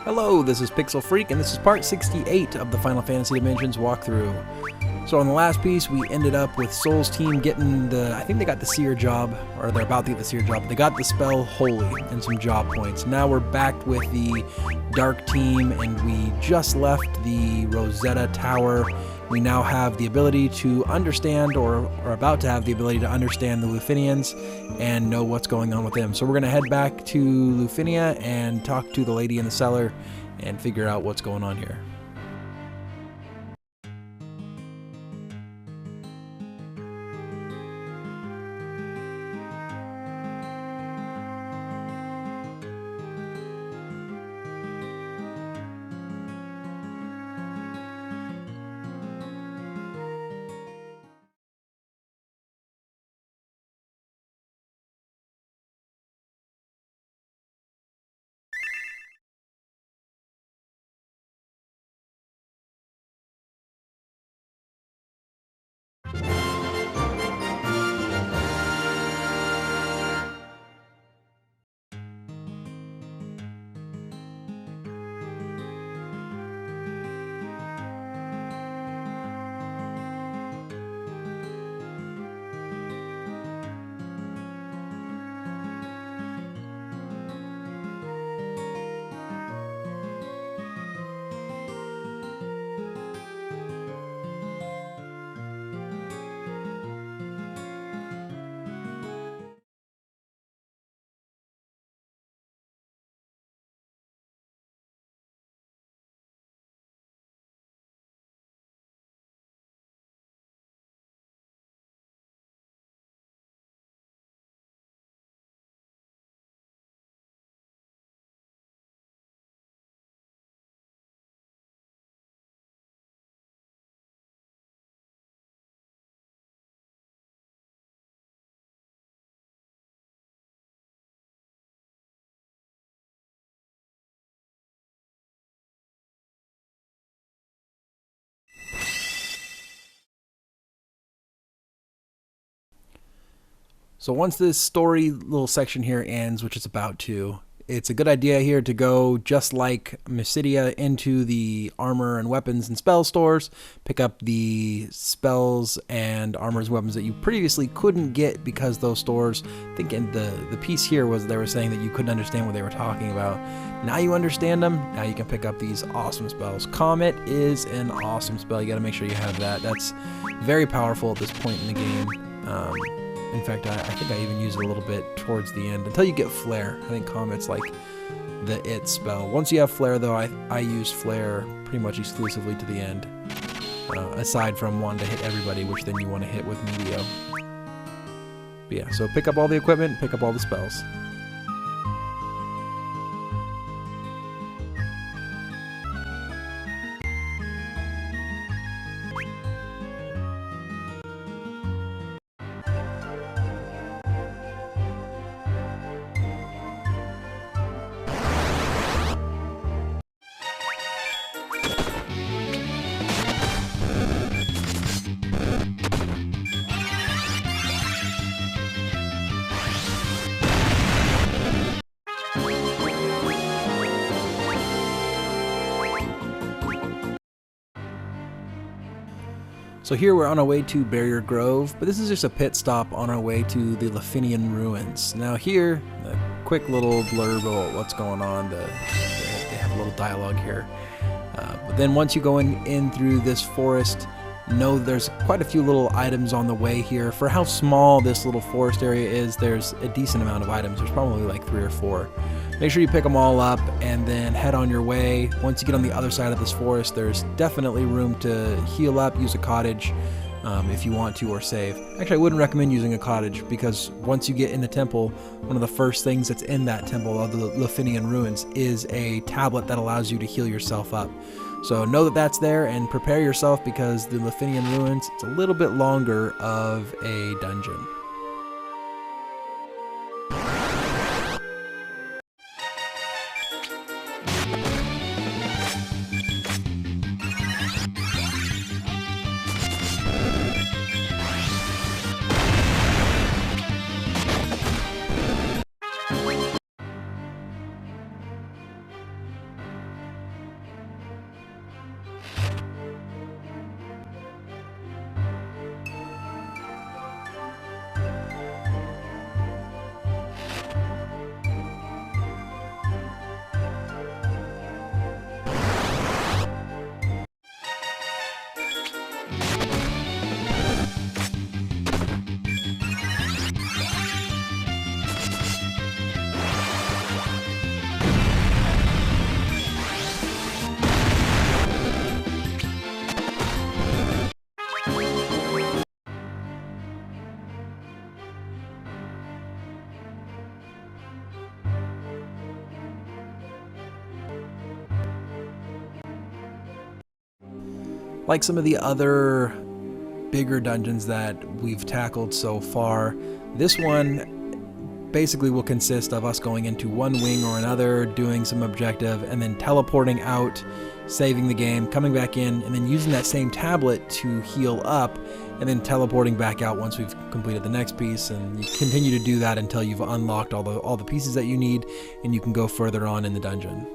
Hello, this is Pixel Freak, and this is part 68 of the Final Fantasy Dimensions walkthrough. So on the last piece, we ended up with Soul's team getting I think they got the Seer job, or they're about to get the Seer job. They got the spell Holy and some job points. Now we're back with the Dark team, and we just left the Rosetta Tower. We now have the ability to understand, or are about to have the ability to understand the Lufenians and know what's going on with them. So we're going to head back to Lufenia and talk to the lady in the cellar and figure out what's going on here. So once this story little section here ends, which it's about to, it's a good idea here to go, just like Mysidia, into the armor and weapons and spell stores, pick up the spells and armors and weapons that you previously couldn't get because those stores, I think the piece here was they were saying that you couldn't understand what they were talking about. Now you understand them, now you can pick up these awesome spells. Comet is an awesome spell, you gotta make sure you have that. That's very powerful at this point in the game. In fact, I think I even use it a little bit towards the end, until you get Flare. I think Comet's like the it spell. Once you have Flare, though, I use Flare pretty much exclusively to the end, aside from wanting to hit everybody, which then you want to hit with Meteor. But yeah, so pick up all the equipment, pick up all the spells. So here we're on our way to Barrier Grove, but this is just a pit stop on our way to the Lufenian ruins. Now here, a quick little blurb about what's going on. They have a little dialogue here. But then once you go in through this forest, know there's quite a few little items on the way here. For how small this little forest area is, there's a decent amount of items. There's probably like 3 or 4. Make sure you pick them all up and then head on your way. Once you get on the other side of this forest, there's definitely room to heal up, use a cottage if you want to, or save. Actually, I wouldn't recommend using a cottage, because once you get in the temple, one of the first things that's in that temple of the Lufenian ruins is a tablet that allows you to heal yourself up. So know that that's there and prepare yourself, because the Lufenian ruins, it's a little bit longer of a dungeon. Like some of the other bigger dungeons that we've tackled so far, this one basically will consist of us going into one wing or another, doing some objective, and then teleporting out, saving the game, coming back in, and then using that same tablet to heal up, and then teleporting back out once we've completed the next piece. And you continue to do that until you've unlocked all the pieces that you need, and you can go further on in the dungeon.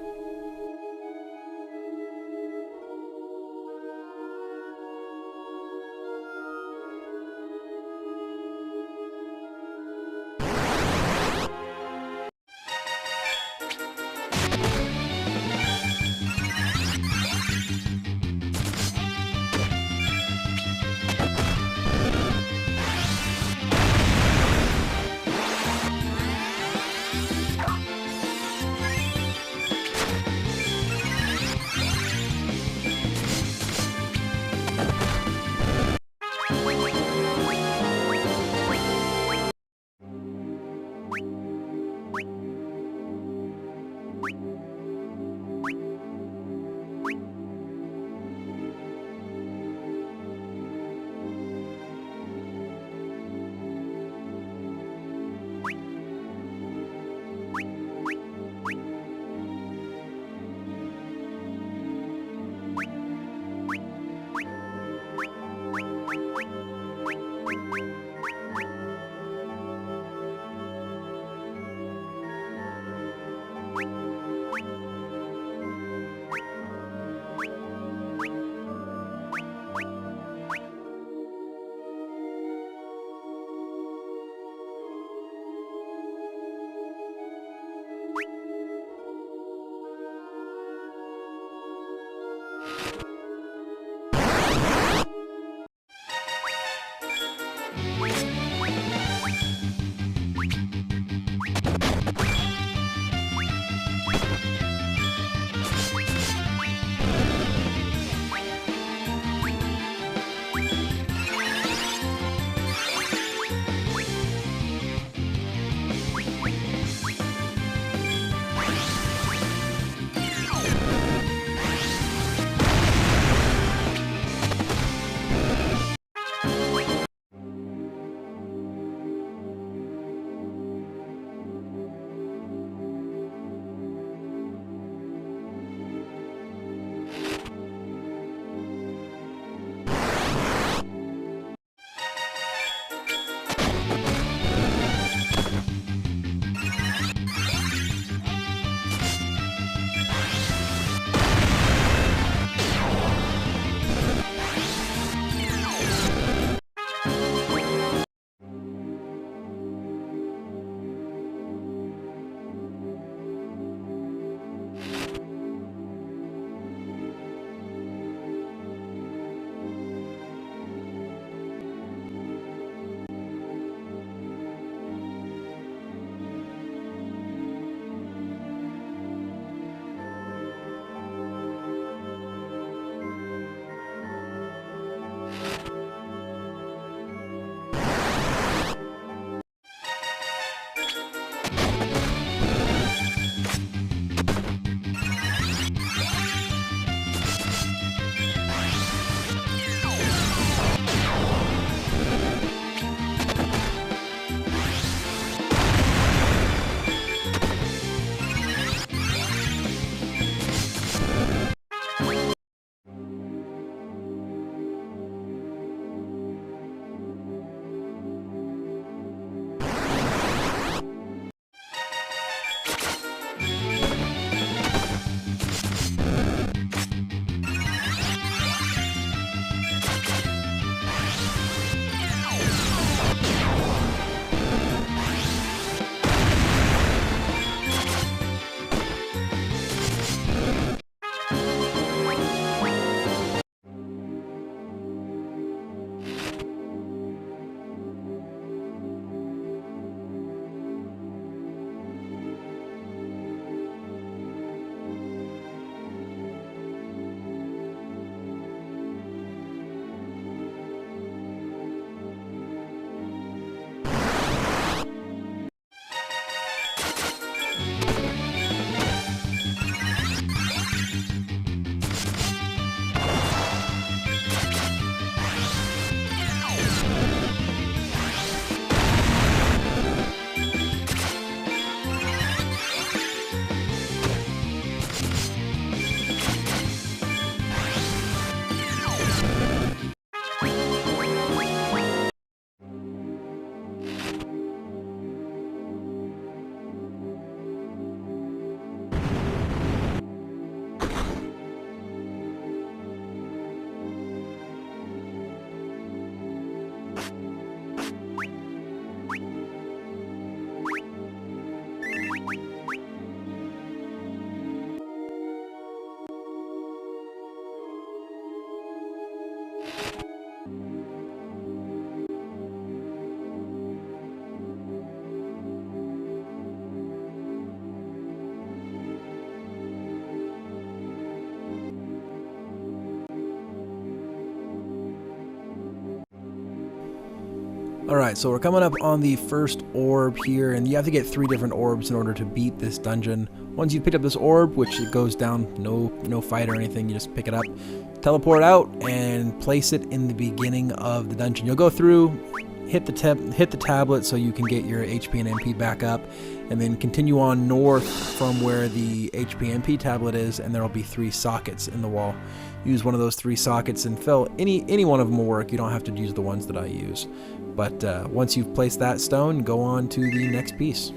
Alright, so we're coming up on the first orb here, and you have to get 3 different orbs in order to beat this dungeon. Once you pick up this orb, which it goes down, no fight or anything, you just pick it up, teleport out, and place it in the beginning of the dungeon. You'll go through, hit the tablet so you can get your HP and MP back up, and then continue on north from where the HP and MP tablet is, and there will be 3 sockets in the wall. Use one of those 3 sockets and fill any one of them will work. You don't have to use the ones that I use. But once you've placed that stone, go on to the next piece.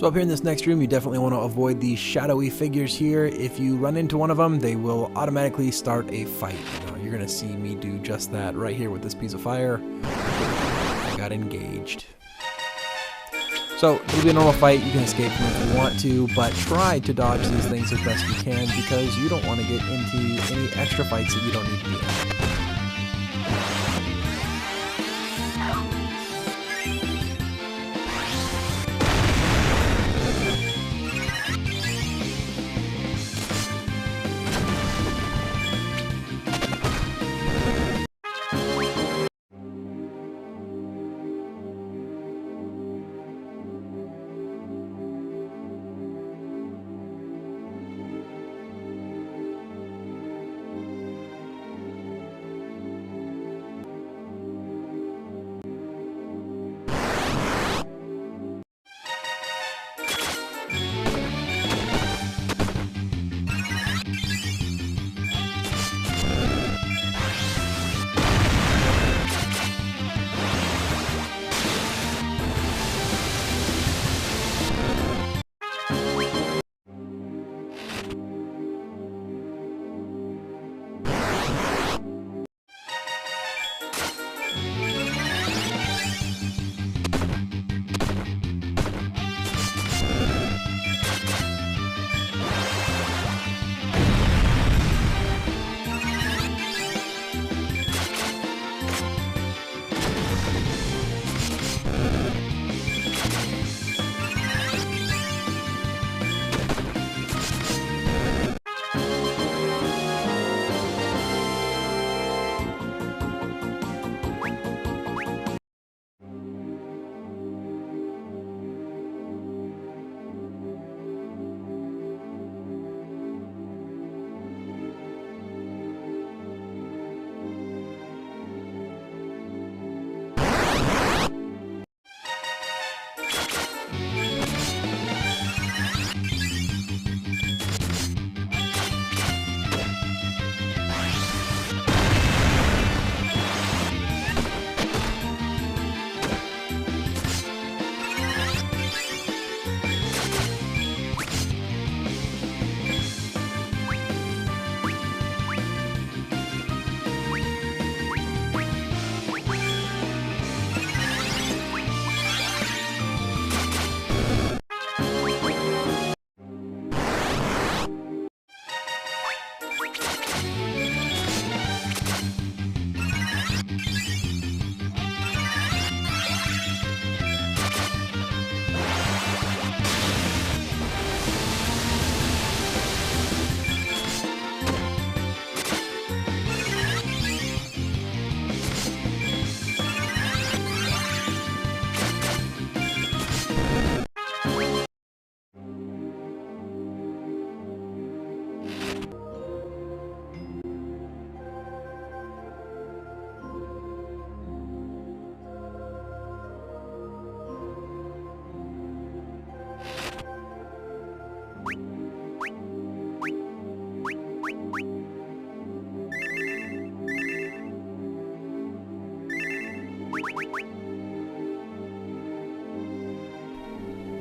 So up here in this next room, you definitely want to avoid these shadowy figures here. If you run into one of them, they will automatically start a fight. You're going to see me do just that right here with this piece of fire. I got engaged. So it'll be a normal fight. You can escape from it if you want to, but try to dodge these things as best you can because you don't want to get into any extra fights that you don't need to be in.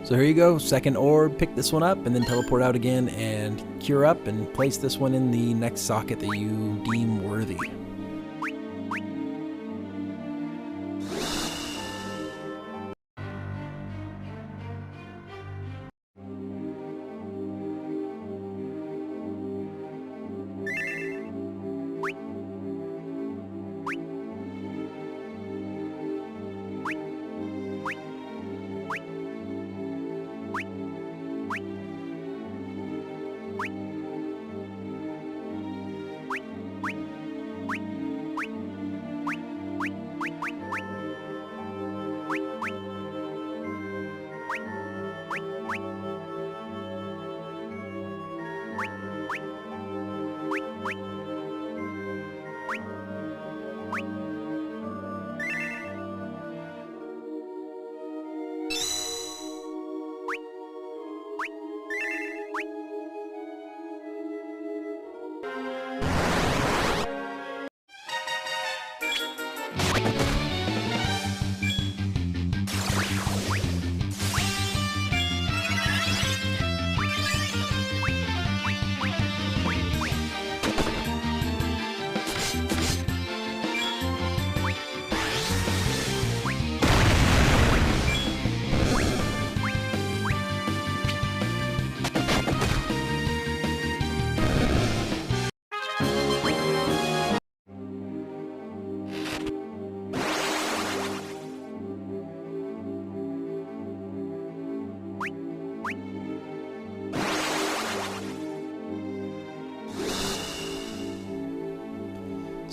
So here you go, second orb, pick this one up and then teleport out again and cure up and place this one in the next socket that you deem worthy.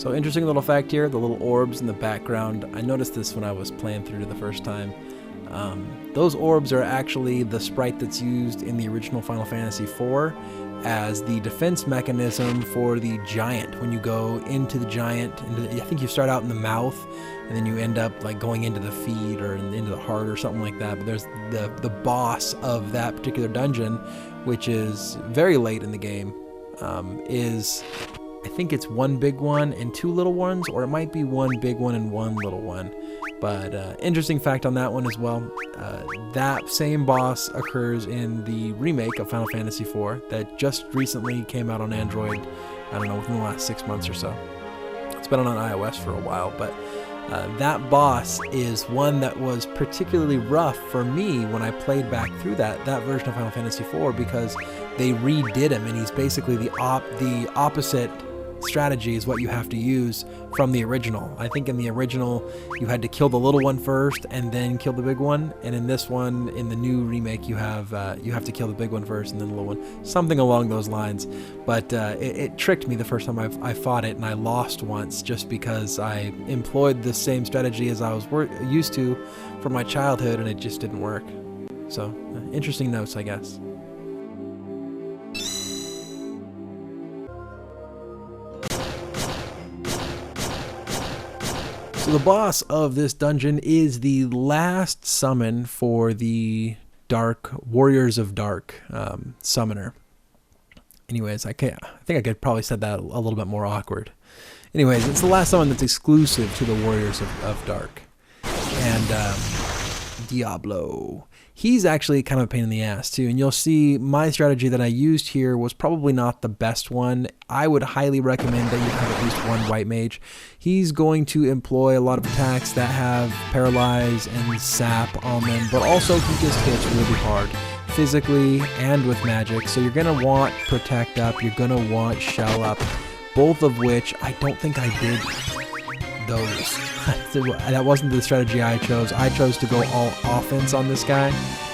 So interesting little fact here, the little orbs in the background. I noticed this when I was playing through the first time. Those orbs are actually the sprite that's used in the original Final Fantasy IV as the defense mechanism for the giant. When you go into the giant, I think you start out in the mouth, and then you end up like going into the feet or into the heart or something like that. But there's the boss of that particular dungeon, which is very late in the game, is, I think it's one big one and two little ones, or it might be one big one and one little one. But interesting fact on that one as well, that same boss occurs in the remake of Final Fantasy IV that just recently came out on Android, I don't know, within the last 6 months or so. It's been on iOS for a while, but that boss is one that was particularly rough for me when I played back through that version of Final Fantasy IV, because they redid him, and he's basically the opposite strategy is what you have to use from the original. I think in the original you had to kill the little one first and then kill the big one, and in this one, in the new remake, you have to kill the big one first and then the little one, something along those lines. But it tricked me the first time I fought it, and I lost once just because I employed the same strategy as I was used to from my childhood, and it just didn't work. So interesting notes, I guess. So the boss of this dungeon is the last summon for the Warriors of Dark summoner. Anyways, I think I could probably said that a little bit more awkward. Anyways, it's the last summon that's exclusive to the Warriors of Dark. And Diablo. He's actually kind of a pain in the ass too, and you'll see my strategy that I used here was probably not the best one. I would highly recommend that you have at least one white mage. He's going to employ a lot of attacks that have paralyze and sap on them, but also he just hits really hard, physically and with magic. So you're going to want protect up, you're going to want shell up, both of which I don't think I did those. That wasn't the strategy I chose. I chose to go all offense on this guy,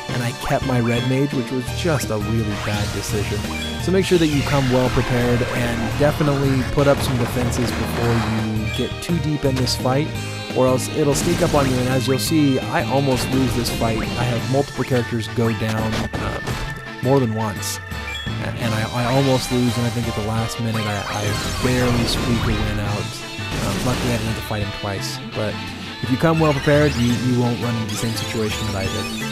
and I kept my red mage, which was just a really bad decision. So make sure that you come well prepared, and definitely put up some defenses before you get too deep in this fight, or else it'll sneak up on you. And as you'll see, I almost lose this fight. I have multiple characters go down more than once, and I almost lose, and I think at the last minute I barely squeak a win out. Luckily I didn't have to fight him twice, but if you come well prepared, you won't run into the same situation that I did.